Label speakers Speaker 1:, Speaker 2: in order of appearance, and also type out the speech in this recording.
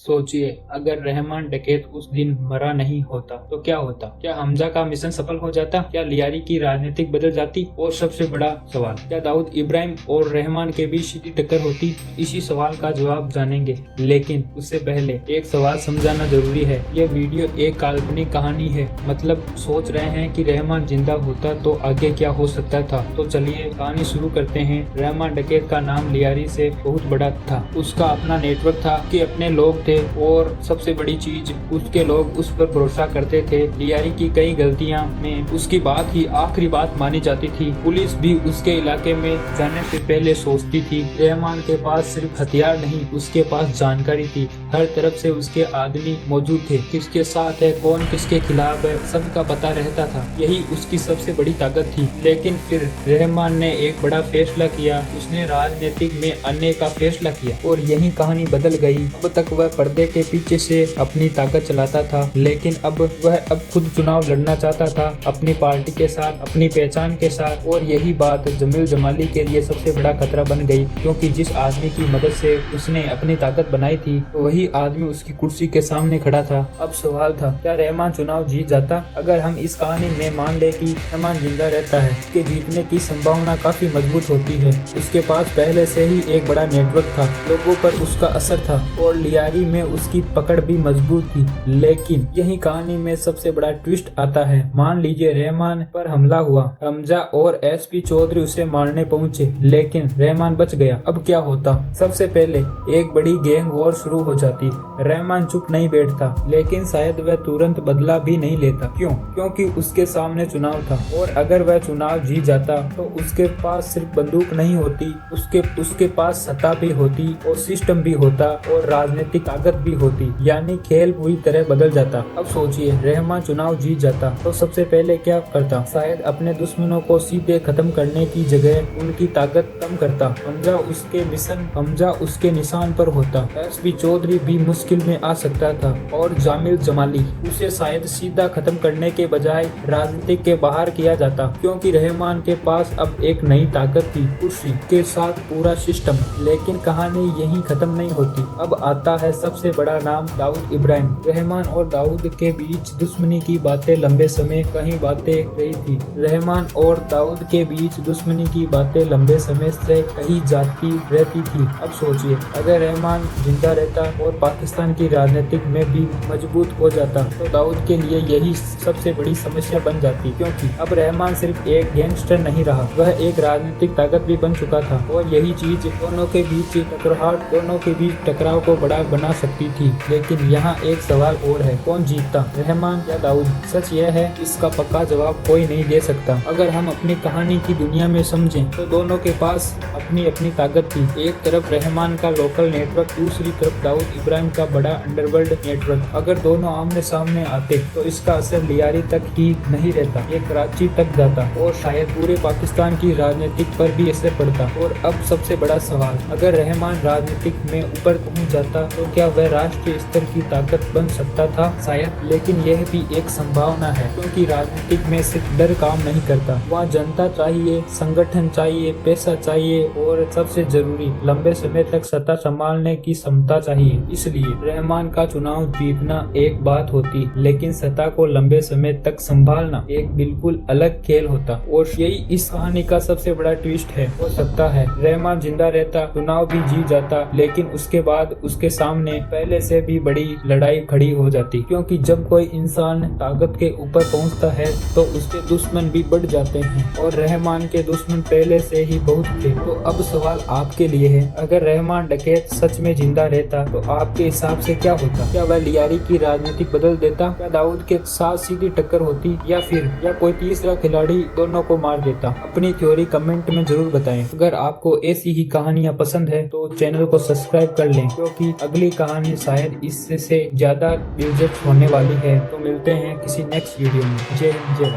Speaker 1: सोचिए, अगर रहमान डकैत उस दिन मरा नहीं होता तो क्या होता? क्या हमजा का मिशन सफल हो जाता? क्या लियारी की राजनीतिक बदल जाती? और सबसे बड़ा सवाल, क्या दाऊद इब्राहिम और रहमान के बीच सीधी टक्कर होती? इसी सवाल का जवाब जानेंगे, लेकिन उससे पहले एक सवाल समझाना जरूरी है। यह वीडियो एक काल्पनिक कहानी है। मतलब सोच रहे हैं कि रहमान जिंदा होता तो आगे क्या हो सकता था? तो चलिए कहानी शुरू करते हैं। रहमान डकैत का नाम लियारी से बहुत बड़ा था। उसका अपना नेटवर्क था, कि अपने लोग थे, और सबसे बड़ी चीज, उसके लोग उस पर भरोसा करते थे। लियारी की कई गलतियां में उसकी बात ही आखिरी बात मानी जाती थी। पुलिस भी उसके इलाके में जाने से पहले सोचती थी। रहमान के पास सिर्फ हथियार नहीं, उसके पास जानकारी थी। हर तरफ से उसके आदमी मौजूद थे। किसके साथ है, कौन किसके खिलाफ है, सबका पता रहता था। यही उसकी सबसे बड़ी ताकत थी। लेकिन फिर रहमान ने एक बड़ा फैसला किया। उसने राजनीतिक में अन्य का फैसला किया, और यही कहानी बदल गई। अब तक वह पर्दे के पीछे से अपनी ताकत चलाता था, लेकिन अब वह खुद चुनाव लड़ना चाहता था, अपनी पार्टी के साथ, अपनी पहचान के साथ। और यही बात जमील जमाली के लिए सबसे बड़ा खतरा बन गई, क्योंकि जिस आदमी की मदद से उसने अपनी ताकत बनाई थी, वही आदमी उसकी कुर्सी के सामने खड़ा था। अब सवाल था, क्या रहमान चुनाव जीत जाता? अगर हम इस कहानी में मान ले कि रहमान जिंदा रहता है, उसके जीतने की संभावना काफी मजबूत होती है। उसके पास पहले से ही एक बड़ा नेटवर्क था, लोगों पर उसका असर था, और लियारी में उसकी पकड़ भी मजबूत थी। लेकिन यही कहानी में सबसे बड़ा ट्विस्ट आता है। मान लीजिए रहमान पर हमला हुआ, हमजा और एसपी चौधरी उसे मारने पहुंचे, लेकिन रहमान बच गया। अब क्या होता? सबसे पहले एक बड़ी गैंग वॉर शुरू हो जाती। रहमान चुप नहीं बैठता, लेकिन शायद वह तुरंत बदला भी नहीं लेता। क्यों? क्योंकि उसके सामने चुनाव था, और अगर वह चुनाव जीत जाता तो उसके पास सिर्फ बंदूक नहीं होती, उसके पास सत्ता भी होती, और सिस्टम भी होता, और राजनीतिक ताकत भी होती। यानी खेल पूरी तरह बदल जाता। अब सोचिए, रहमान चुनाव जीत जाता तो सबसे पहले क्या करता? शायद अपने दुश्मनों को सीधे खत्म करने की जगह उनकी ताकत कम करता। हमजा उसके निशान पर होता। एसपी चौधरी भी मुश्किल में आ सकता था, और जामिल जमाली उसे शायद सीधा खत्म करने के बजाय राजनीतिक के बाहर किया जाता, क्योंकि रहमान के पास अब एक नई ताकत थी, कुर्सी के साथ पूरा सिस्टम। लेकिन कहानी यहीं खत्म नहीं होती। अब आता है सबसे बड़ा नाम, दाऊद इब्राहिम। रहमान और दाऊद के बीच दुश्मनी की बातें लंबे समय कहीं बातें रही थी। रहमान और दाऊद के बीच दुश्मनी की बातें लंबे समय से कही जाती रहती थी। अब सोचिए, अगर रहमान जिंदा रहता और पाकिस्तान की राजनीतिक में भी मजबूत हो जाता, तो दाऊद के लिए यही सबसे बड़ी समस्या बन जाती, क्योंकि अब रहमान सिर्फ एक गैंगस्टर नहीं रहा, वह एक राजनीतिक ताकत भी बन चुका था। और यही चीज दोनों के बीच टकराव को बड़ा बना सकती थी। लेकिन यहाँ एक सवाल और है, कौन जीतता, रहमान या दाऊद? सच यह है, इसका पक्का जवाब कोई नहीं दे सकता। अगर हम अपनी कहानी की दुनिया में समझें, तो दोनों के पास अपनी अपनी ताकत थी। एक तरफ रहमान का लोकल नेटवर्क, दूसरी तरफ दाऊद इब्राहिम का बड़ा अंडरवर्ल्ड नेटवर्क। अगर दोनों आमने सामने आते तो इसका असर लियारी तक ही नहीं रहता, ये कराची तक जाता, और शायद पूरे पाकिस्तान की राजनीतिक पर भी असर पड़ता। और अब सबसे बड़ा सवाल, अगर रहमान राजनीतिक में ऊपर पहुंच जाता तो क्या वह राष्ट्रीय स्तर की ताकत बन सकता था? शायद। लेकिन यह भी एक संभावना है, क्योंकि राजनीतिक में सिर्फ डर काम नहीं करता। वहाँ जनता चाहिए, संगठन चाहिए, पैसा चाहिए, और सबसे जरूरी, लंबे समय तक सत्ता संभालने की क्षमता चाहिए। इसलिए रहमान का चुनाव जीतना एक बात होती, लेकिन सत्ता को लंबे समय तक संभालना एक बिल्कुल अलग खेल होता। और यही इस कहानी का सबसे बड़ा ट्विस्ट है। हो सकता है रहमान जिंदा रहता, चुनाव भी जीत जाता, लेकिन उसके बाद उसके सामने पहले से भी बड़ी लड़ाई खड़ी हो जाती, क्योंकि जब कोई इंसान ताकत के ऊपर पहुंचता है तो उसके दुश्मन भी बढ़ जाते हैं, और रहमान के दुश्मन पहले से ही बहुत थे। तो अब सवाल आपके लिए है, अगर रहमान डकैत सच में जिंदा रहता तो आपके हिसाब से क्या होता? क्या वह लियारी की राजनीति बदल देता? क्या दाऊद के साथ सीधी टक्कर होती, या कोई तीसरा खिलाड़ी दोनों को मार देता? अपनी थ्योरी कमेंट में जरूर बताएं। अगर आपको ऐसी ही कहानियां पसंद है तो चैनल को सब्सक्राइब कर लें, क्योंकि अगली कहानी शायद इससे ज्यादा दिलचस्प होने वाली है। तो मिलते हैं किसी नेक्स्ट वीडियो में। जय हिंद, जय भारत।